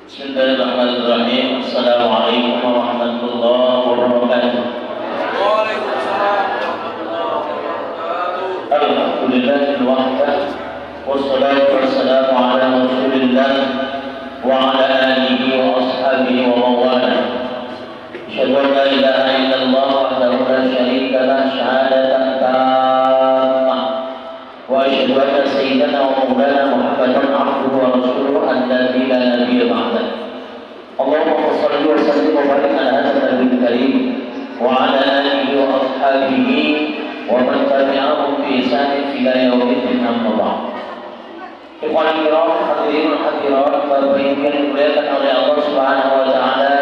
Bismillahirrahmanirrahim. Assalamualaikum warahmatullahi wabarakatuh. Waalaikumsalam warahmatullahi wabarakatuh. Alhamdulillahil wahdah wassalatu wassalamu ala Rasulillah wa ala alihi wa ashabihi wa mawalah. Asyhadu an la ilaha illallah wahdahu la syarika lah syahadatan tammah wa asyhadu anna sayyidana wa maulana Muhammadan abduhu wa rasuluhu alladzi la nabiyya ba'dah. Allahumma shalli wa sallim wa barik ala hadzal nabiyil karim wa ala alihi wa ashabihi wa man tabi'ahum bi ihsan ila yaumil amma ba'd. Ikhwan kiram, hadirin wa hadirat, Bapak Ibu yang dimuliakan oleh Allah Subhanahu wa taala,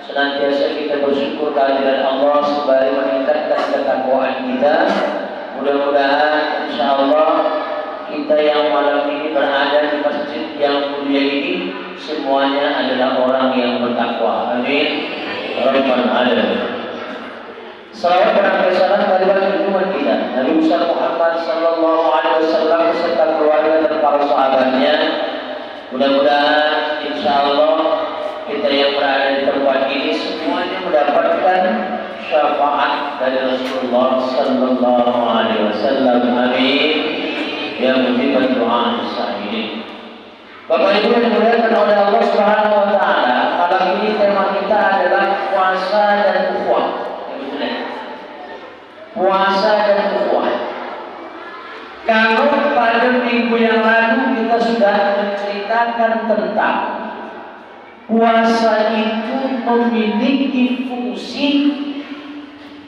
senantiasa kita bersyukur kehadiran Allah sembari meningkatkan ketakwaan kita. Mudah-mudahan insyaallah kita yang malam ini berada di masjid yang mulia ini semuanya adalah orang yang bertakwa. Amin. Rabbal alamin. Salawat dan salam kepada junjungan kita Nabi Muhammad sallallahu alaihi wasallam beserta keluarga dan para sahabatnya. Mudah-mudahan insyaallah kita yang berada di tempat ini semuanya mendapatkan syafaat dari Rasulullah sallallahu alaihi wasallam. Amin. Ya mujibad doa sa'ilin. Bapak Ibu yang dimuliakan oleh Allah Subhanahu wa taala, malam ini tema kita adalah puasa dan ukhuwah. Puasa dan ukhuwah. Kalau pada minggu yang lalu kita sudah menceritakan tentang puasa itu memiliki fungsi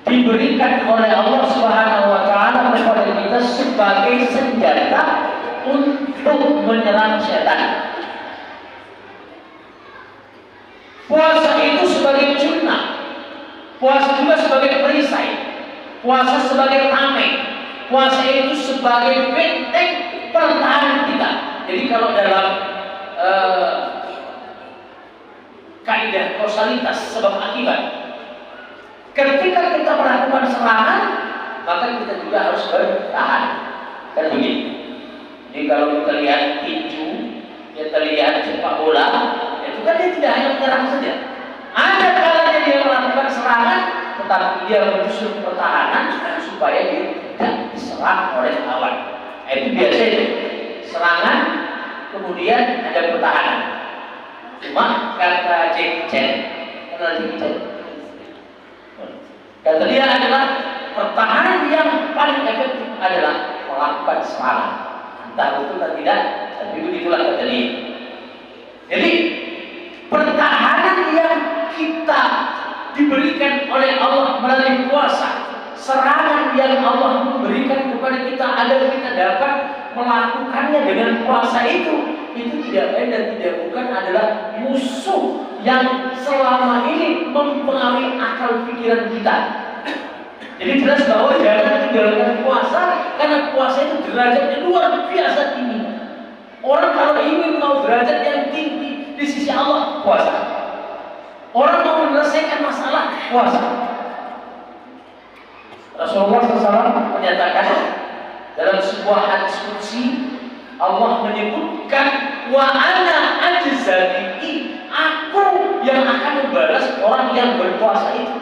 diberikan oleh Allah Subhanahu wa taala kepada kita sebagai senjata untuk menyerang setan. Puasa itu sebagai junah, puasa juga sebagai perisai, puasa sebagai tameng, puasa itu sebagai benteng pertahanan kita. Jadi kalau dalam kaidah kausalitas sebab akibat, ketika kita melakukan serangan, maka kita juga harus bertahan. Kan begitu. Jadi kalau kita lihat tinju, kita lihat sepak bola, itu kan dia tidak hanya menyerang saja. Ada kalanya dia melakukan serangan, tetapi dia menyusun pertahanan supaya dia tidak diserang oleh lawan. Itu biasa itu. Serangan, kemudian ada pertahanan. Cuma kata Jackie Chan, kenal Jackie Chan? Kata dia adalah pertahanan yang paling efektif adalah melakukan serangan. Entah betul atau tidak, tapi begitulah kata dia. Jadi pertahanan yang kita diberikan oleh Allah melalui puasa, serangan yang Allah memberikan kepada kita agar kita dapat melakukannya dengan puasa itu tidak lain dan tidak bukan adalah musuh yang selama ini mempengaruhi akal pikiran kita. Jadi jelas bahwa jangan tinggalkan puasa, karena puasa itu derajatnya luar biasa tinggi. Orang kalau ingin mau derajat yang tinggi di sisi Allah, puasa. Orang mau menyelesaikan masalah, puasa. Rasulullah SAW menyatakan dalam sebuah hadis qudsi, Allah menyebutkan wa ana ajzai, aku yang akan membalas orang yang berpuasa itu.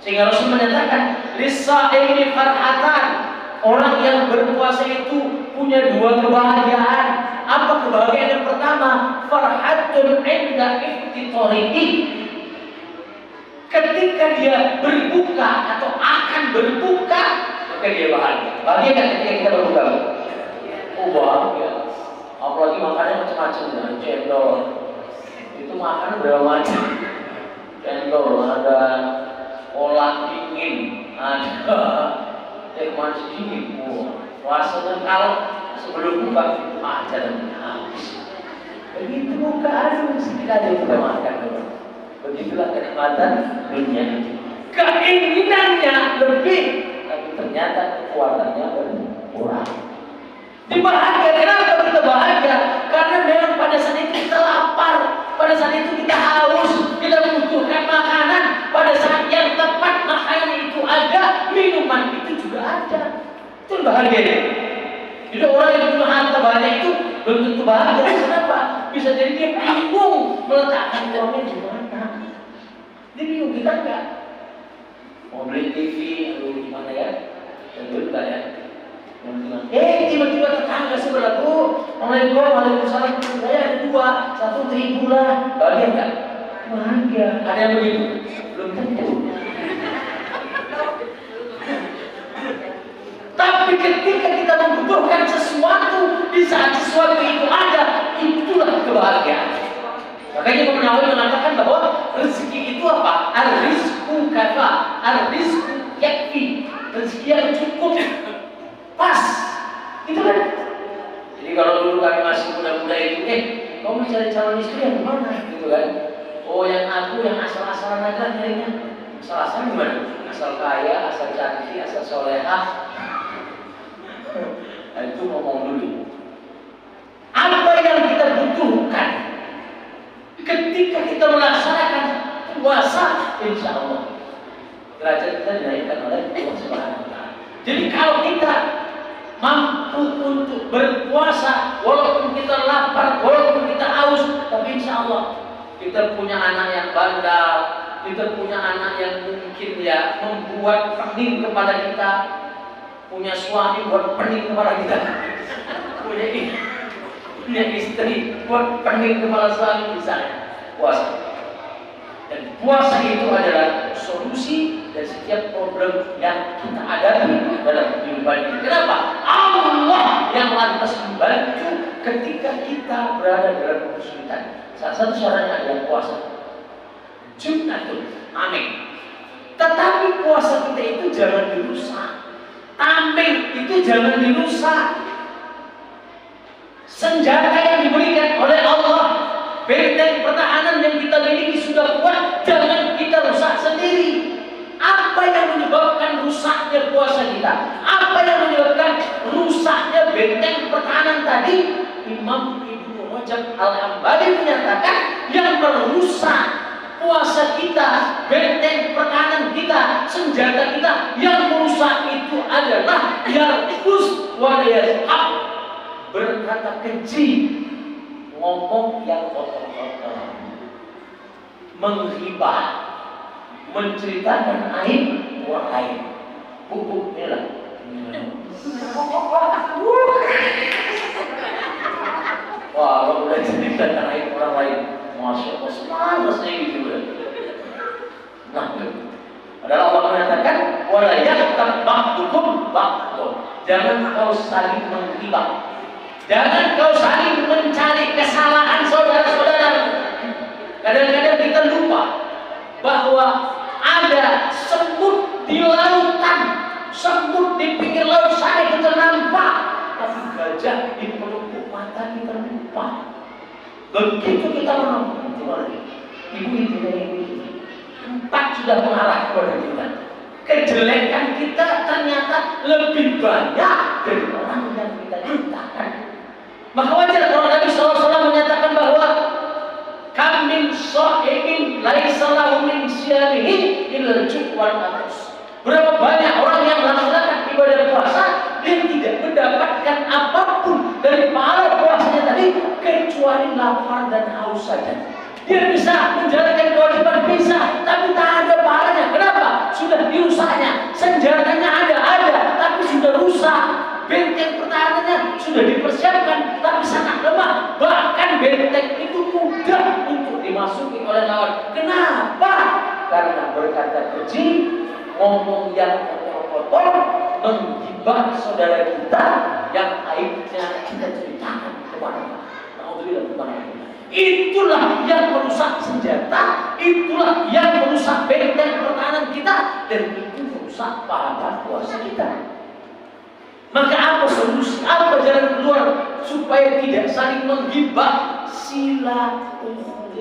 Sehingga Rasul menyatakan lis-shaimi farhatan, orang yang berpuasa itu punya dua kebahagiaan. Apa kebahagiaan yang pertama? Farhatun 'inda iftitorihi, ketika dia berbuka atau akan berbuka, maka dia bahagia. Bahagia kan ketika kita berbuka? Oh bahagia. Apalagi makannya macam-macam, dengan cendol. Itu makan berapa macam? Cendol, ada kolak dingin, ada teh manis dingin. Rasanya kalau sebelum buka aja dan habis. Begitu buka aduh sedikit aja kita makan. Begitulah kenikmatan dunia ini. Keinginannya lebih, tapi ternyata kekuatannya berkurang. Dibahagia, kenapa kita bahagia? Karena memang pada saat itu kita lapar, pada saat itu kita haus, kita membutuhkan makanan. Pada saat yang tepat makanan itu ada, minuman itu juga ada. Itu bahagia. Jadi orang yang punya harta banyak itu belum tentu bahagia. Kenapa? bisa jadi dia bingung meletakkan uangnya di mana. Dia bingung, kita enggak. Mau beli TV, aduh gimana ya? Tentu enggak ya. Tiba-tiba tetangga sebelah tuh, Waalaikumsalam, saya ada 2, 1.000 lah. Bahagia enggak? Bahagia. Ada yang begitu? Belum tentu. Tapi ketika kita membutuhkan sesuatu, di saat sesuatu itu ada, itulah kebahagiaan. Makanya Imam Nawawi mengatakan bahwa rezeki itu apa? Ar-rizqu kafa, ar-rizqu yakfi. Rezeki yang cukup, pas. Itu kan. Jadi kalau dulu kami masih muda-muda itu, kamu cari calon istri yang mana? Gitu kan. Oh, yang aku yang asal-asalan aja nyarinya. Asal-asalan gimana? Asal kaya, asal cantik, asal solehah. Nah, itu ngomong dulu. Apa yang kita butuhkan ketika kita melaksanakan puasa, insya Allah derajat kita dinaikkan oleh Allah Subhanahu wa Ta'ala. Jadi kalau kita mampu untuk berpuasa, walaupun kita lapar, walaupun kita haus, tapi insya Allah kita punya anak yang bandel, kita punya anak yang mungkin ya membuat pening kepada kita, punya suami buat pening kepada kita, punya istri buat pening kepala suami, misalnya puasa. Dan puasa itu adalah solusi dari setiap problem yang kita hadapi dalam kehidupan ini. Kenapa? Allah yang lantas membantu ketika kita berada dalam kesulitan. Salah satu caranya adalah puasa. Jumatun, amin. Tetapi puasa kita itu jangan dirusak. Amin itu jangan dirusak. Senjata yang diberikan oleh Allah, benteng pertahanan yang kita miliki sudah kuat, jangan kita rusak sendiri. Apa yang menyebabkan rusaknya puasa kita? Apa yang menyebabkan rusaknya benteng pertahanan tadi? Imam Ibnu Rajab Al-Hambali menyatakan yang merusak puasa kita, benteng pertahanan kita, senjata kita, yang merusak itu adalah yarkus wa yashab, berkata keji, ngomong yang kotor-kotor, menghibah, menceritakan aib orang lain. Bu, inilah. Wah, kalau udah ceritakan aib orang lain, Masya Allah, semangat saya gitu. Nah, adalah Allah menyatakan, wala yaghtab ba'dukum ba'dun. Jangan kau saling menghibah. Jangan kau saling mencari kesalahan saudara-saudara. Kadang-kadang kita lupa bahwa ada semut di lautan, semut di pinggir laut sana kita nampak, tapi gajah di pelupuk mata kita lupa. Begitu kita menonton, ibu itu dan ibu itu, 4 sudah mengarah kepada kita. Kejelekan kita ternyata lebih banyak dari orang yang kita cintakan. Maka wajar kalau Nabi SAW menyatakan bahwa kam min sha'imin laisa lahu min siyamihi illa al-ju' wal 'atash. Berapa banyak orang yang melaksanakan ibadah puasa dia tidak mendapatkan apapun dari pahala puasanya tadi kecuali lapar dan haus saja. Dia bisa menjalankan kewajiban, bisa, tapi tak ada pahalanya. Kenapa? Sudah dirusaknya. Senjatanya ada, tapi sudah rusak. Benteng pertahanannya sudah dipersiapkan, tapi sangat lemah. Bahkan benteng itu mudah untuk dimasuki oleh lawan. Kenapa? Karena berkata keji, ngomong yang kotor-kotor, menghibah saudara kita yang aibnya kita ceritakan kepada Allah. Itulah yang merusak senjata, itulah yang merusak benteng pertahanan kita, dan itu merusak pahala puasa kita. Maka apa solusi? Apa jalan keluar supaya tidak saling menghibah? Silaturahmi.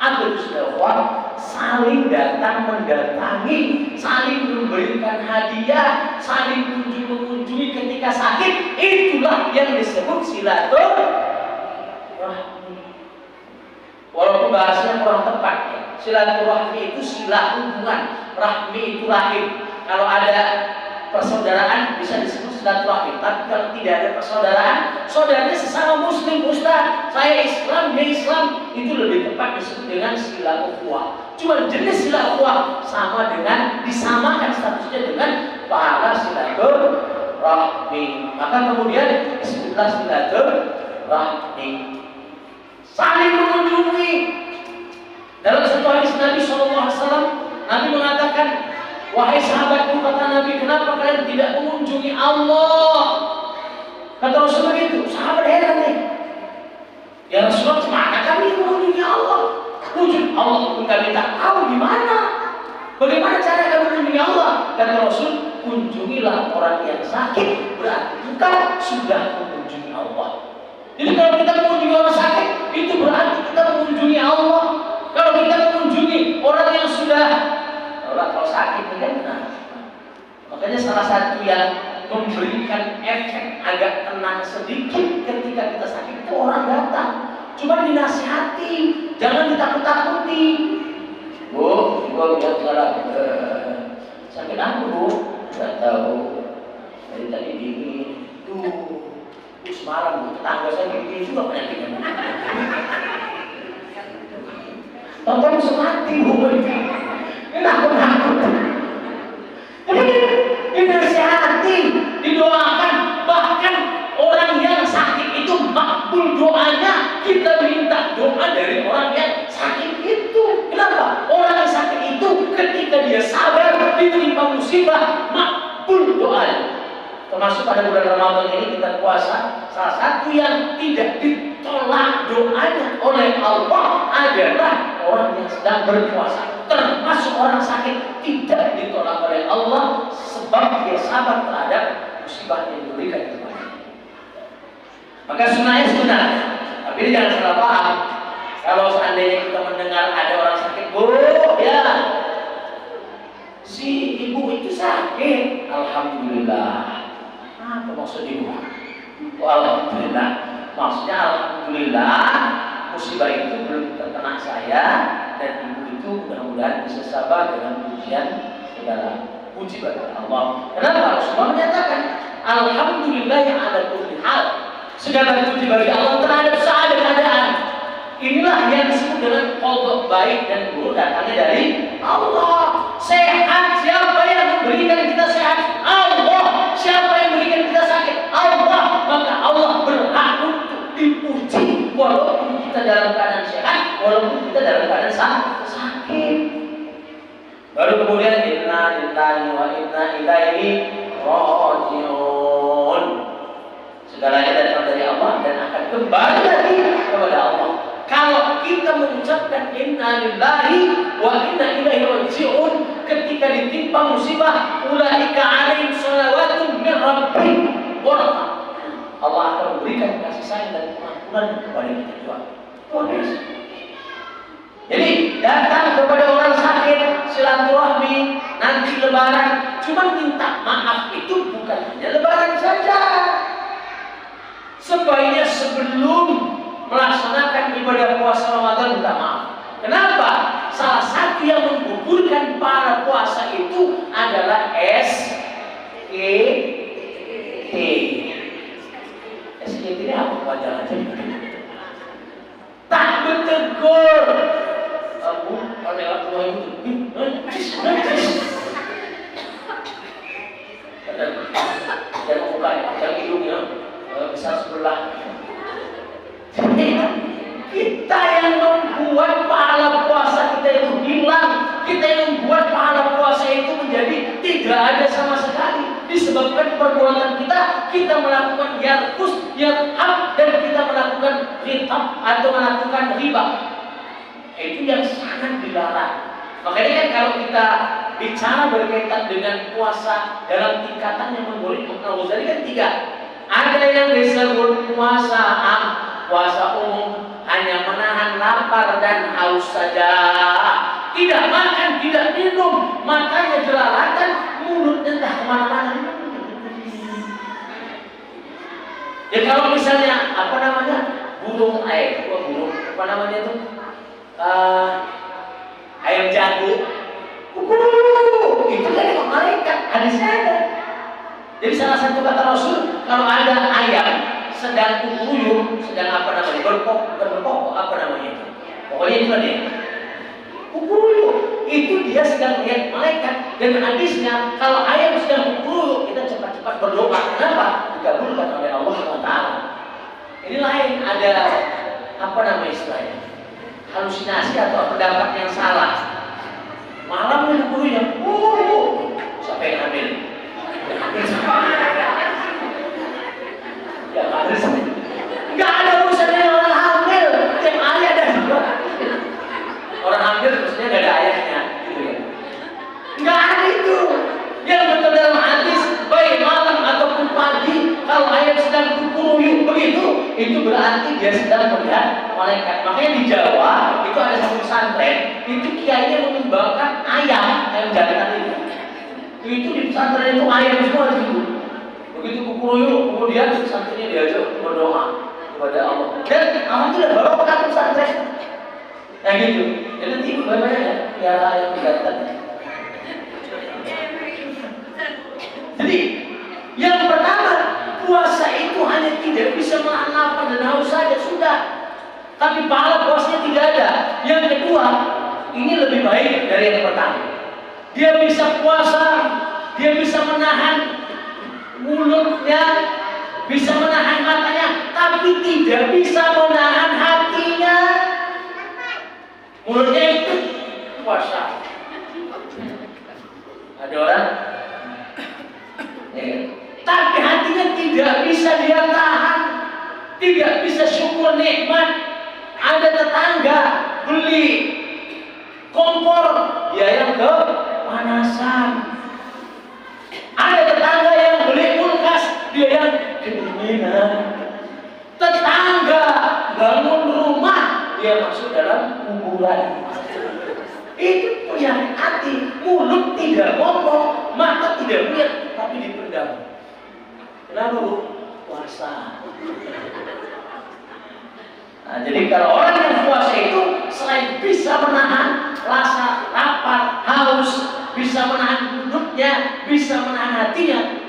Apa itu silaturahmi? Saling datang mendatangi, saling memberikan hadiah, saling mengunjungi ketika sakit. Itulah yang disebut silaturahmi. Walaupun bahasanya kurang tepat ya. Silaturahmi itu silah hubungan, rahmi itu rahim. Kalau ada persaudaraan bisa disebut silaturahmi. Tapi kalau tidak ada persaudaraan, saudaranya sesama muslim, Ustaz. saya Islam, dia Islam, itu lebih tepat disebut dengan sila ukhuwah. Cuma jenis sila ukhuwah sama dengan disamakan statusnya dengan pahala silaturahmi. Maka kemudian disebutlah silaturahmi. Saling mengunjungi. Dalam satu hadis Nabi SAW, Nabi mengatakan, wahai sahabatku, kata Nabi, kenapa kalian tidak mengunjungi Allah? Kata Rasul begitu. Sahabat heran nih. Ya Rasulullah, mana kami mengunjungi Allah? Wujud Allah pun kami tak tahu di mana. Bagaimana cara kami mengunjungi Allah? Kata Rasul, kunjungilah orang yang sakit, berarti kita sudah mengunjungi Allah. Jadi kalau kita mengunjungi orang sakit, itu berarti kita mengunjungi Allah. Kalau kita mengunjungi orang yang sudah, kalau sakit kan, makanya salah satu yang memberikan efek agak tenang sedikit ketika kita sakit itu orang datang, cuma dinasihati, jangan ditakut-takuti. Bu, lihat salah sakit apa bu? Nggak tahu. Dari tadi dingin. Tuh, semalam bu, tetangga saya begini juga penyakitnya. Tonton semati bu, nakut. Jadi dinasihati, didoakan, bahkan orang yang sakit itu makbul doanya. Kita minta doa dari orang yang sakit itu. Kenapa? Orang yang sakit itu ketika dia sabar ditimpa musibah, makbul doanya. Termasuk pada bulan Ramadan ini kita puasa, salah satu yang tidak ditolak doanya oleh Allah adalah orang yang sedang berpuasa. Termasuk orang sakit tidak ditolak oleh Allah sebab dia sabar terhadap musibah yang diberikan kepadanya. Maka sunnahnya sunnah, tapi ini jangan salah paham. Kalau seandainya kita mendengar ada orang sakit, bu, ya, si ibu itu sakit, alhamdulillah. Apa maksud ibu? Alhamdulillah. Maksudnya alhamdulillah musibah itu belum terkena saya dan ibu itu mudah-mudahan bisa sabar dengan pujian segala puji bagi Allah. Kenapa? Rasulullah menyatakan alhamdulillah yang ada kulli hal. Segala puji bagi Allah terhadap segala keadaan. Inilah yang disebut dengan qadha baik dan buruk datangnya dari Allah. Sehat, siapa yang memberikan kita sehat? Allah. Siapa yang memberikan kita sakit? Allah. Maka Allah berhak untuk dipuji walaupun kita dalam keadaan sehat, walaupun kita dalam keadaan sakit. Baru kemudian inna lillahi wa inna ilaihi raji'un. Segalanya datang dari Allah dan akan kembali lagi kepada Allah. Kalau kita mengucapkan inna lillahi wa inna ilaihi raji'un ketika ditimpa musibah, ulaika alaihim shalawatun min rabbihim wa rahmah. Allah akan memberikan kasih sayang dan pengampunan kepada kita juga. Jadi datang kepada orang sakit, silaturahmi, nanti lebaran, cuma minta maaf itu bukan hanya lebaran saja. Sebaiknya sebelum melaksanakan ibadah puasa Ramadan minta maaf. Kenapa? Salah satu yang menggugurkan para puasa itu adalah SKT. SKT ini apa wajah aja? Tak bertegur. Aku lewat rumah itu. Jangan buka yang hidungnya besar sebelah. Kita yang membuat pahala puasa kita itu hilang. Kita yang membuat pahala puasa itu menjadi tidak ada sama sekali. Disebabkan perbuatan kita melakukan yarkus, yarham, dan kita melakukan ritab atau melakukan riba. Itu yang sangat dilarang. Makanya kan kalau kita bicara berkaitan dengan puasa dalam tingkatan yang menurut Imam Ghazali kan tiga. Ada yang disebut puasa puasa umum, hanya menahan lapar dan haus saja, tidak makan, tidak minum, matanya jelalatan, mulut entah kemana-mana. Ya kalau misalnya apa namanya burung apa namanya itu ayam jago, itu dari malaikat, hadisnya ada. Jadi salah satu kata Rasul, kalau ada ayam sedang kukuruyuk, sedang apa namanya, berkokok apa namanya itu, pokoknya itu dia kukuruyuk, itu dia sedang melihat malaikat. Dan hadisnya kalau ayam sedang kukuruyuk, kita cepat-cepat berdoa. Kenapa? Dikabulkan oleh Allah SWT. Ini lain, ada apa namanya istilahnya, halusinasi atau pendapat yang salah. Malam kukuruyuk, siapa yang hamil? Ya nggak ada urusannya orang hamil, yang ayah dan orang hamil maksudnya nggak ada ayahnya, gitu ya. Nggak ada itu. Yang betul dalam hadis, baik malam ataupun pagi, kalau ayah sedang kukuruyuk begitu, itu berarti dia sedang melihat malaikat. Makanya di Jawa itu ada satu pesantren, itu kiainya mengembangkan ayam jantan itu. Itu di pesantren itu ayam semua di situ. Begitu kukuruyuk, kemudian santrinya diajak untuk berdoa kepada Allah. Dan alhamdulillah barokah pesantren. Ya gitu. Jadi nanti ibu banyak ya yang datang. Jadi yang pertama, puasa itu hanya tidak bisa menahan lapar dan haus saja sudah. Tapi pahala puasanya tidak ada. Yang kedua, ini lebih baik dari yang pertama. Dia bisa puasa, dia bisa menahan mulutnya, bisa menahan matanya, tapi tidak bisa menahan hatinya. Mulutnya itu puasa. Ada orang, tapi hatinya tidak bisa dia tahan, tidak bisa syukur nikmat. Ada tetangga beli kompor, dia yang kepanasan. Ada tetangga yang beli kulkas, dia yang kedinginan. Tetangga bangun rumah, dia masuk dalam kuburan. Itu punya hati, mulut tidak ngomong, mata tidak melihat, tapi dipendam. Kenapa bu? Puasa. Nah, jadi kalau orang yang puasa itu selain bisa menahan rasa lapar, haus, bisa menahan mulutnya, bisa menahan hatinya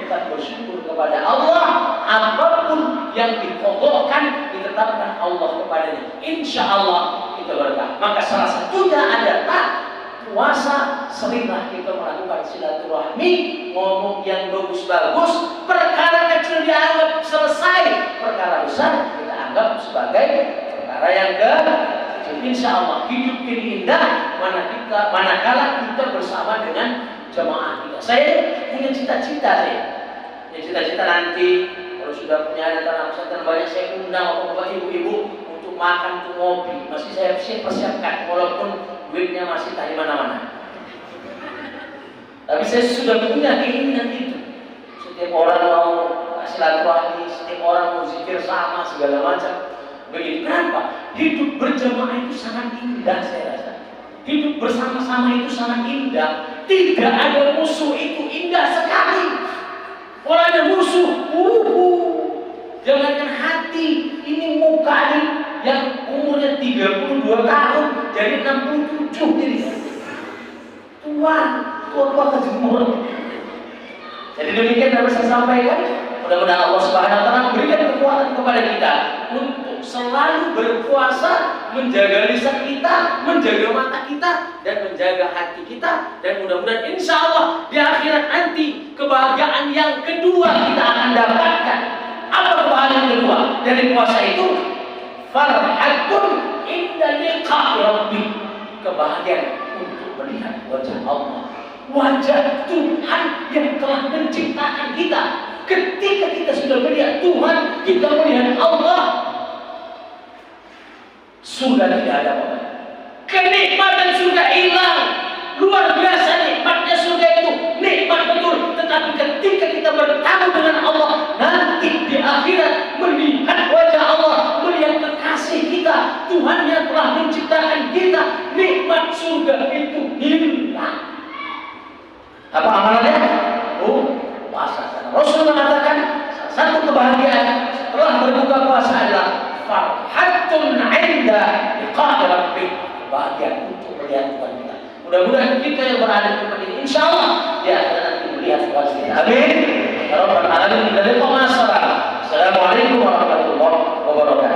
tetap bersyukur kepada Allah. Apapun yang dipokokkan ditetapkan Allah kepadanya, insya Allah kita berkah. Maka salah satunya adalah puasa. Seringlah kita melakukan silaturahmi, ngomong yang bagus-bagus, perkara kecil dianggap selesai, perkara besar kita anggap sebagai perkara yang insya Allah hidup ini indah manakala kita bersama dengan jamaah kita. Saya punya cita-cita nanti kalau sudah punya ada tanah pesantren banyak, saya undang bapak ibu-ibu untuk makan, untuk ngopi. Masih saya persiapkan walaupun duitnya masih tak di mana-mana. Tapi saya sudah punya keinginan itu. Setiap orang mau silaturahmi, setiap orang mau zikir sama segala macam. Begitu. Kenapa? Hidup berjamaah itu sangat indah, saya rasa. Hidup bersama-sama itu sangat indah. Tidak ada musuh itu indah sekali. Kalau ada musuh, jangankan hati, ini muka ini yang umurnya 32 tahun jadi 67 jadi tua kejemur. Jadi demikian dapat saya sampaikan. Mudah-mudahan Allah Subhanahu wa taala memberikan kekuatan kepada kita untuk selalu berpuasa, menjaga lisan kita, menjaga mata kita, dan menjaga hati kita. Dan mudah-mudahan insya Allah di akhirat nanti kebahagiaan yang kedua kita akan dapatkan. Apa kebahagiaan kedua dari puasa itu? Farhatun inda liqa'i rabbih. Kebahagiaan untuk melihat wajah Allah, wajah Tuhan yang telah menciptakan kita. Ketika kita sudah melihat Tuhan, kita melihat Allah, surga tidak ada apa-apa. Kenikmatan surga hilang. Luar biasa nikmatnya surga itu, nikmat betul. Tetapi ketika kita bertemu dengan Allah nanti di akhirat, melihat wajah Allah, melihat kekasih kita, Tuhan yang telah menciptakan kita, nikmat surga itu hilang. Apa amalannya? Puasa. Rasul mengatakan satu kebahagiaan setelah berbuka puasa adalah farhatun 'inda liqa'i rabbih. Kebahagiaan untuk melihat Tuhan kita. Mudah-mudahan kita yang berada di tempat ini insyaallah dia akan nanti melihat Tuhan kita. Amin. Ya Rabbal alamin. Dari pemasaran Assalamualaikum warahmatullahi wabarakatuh.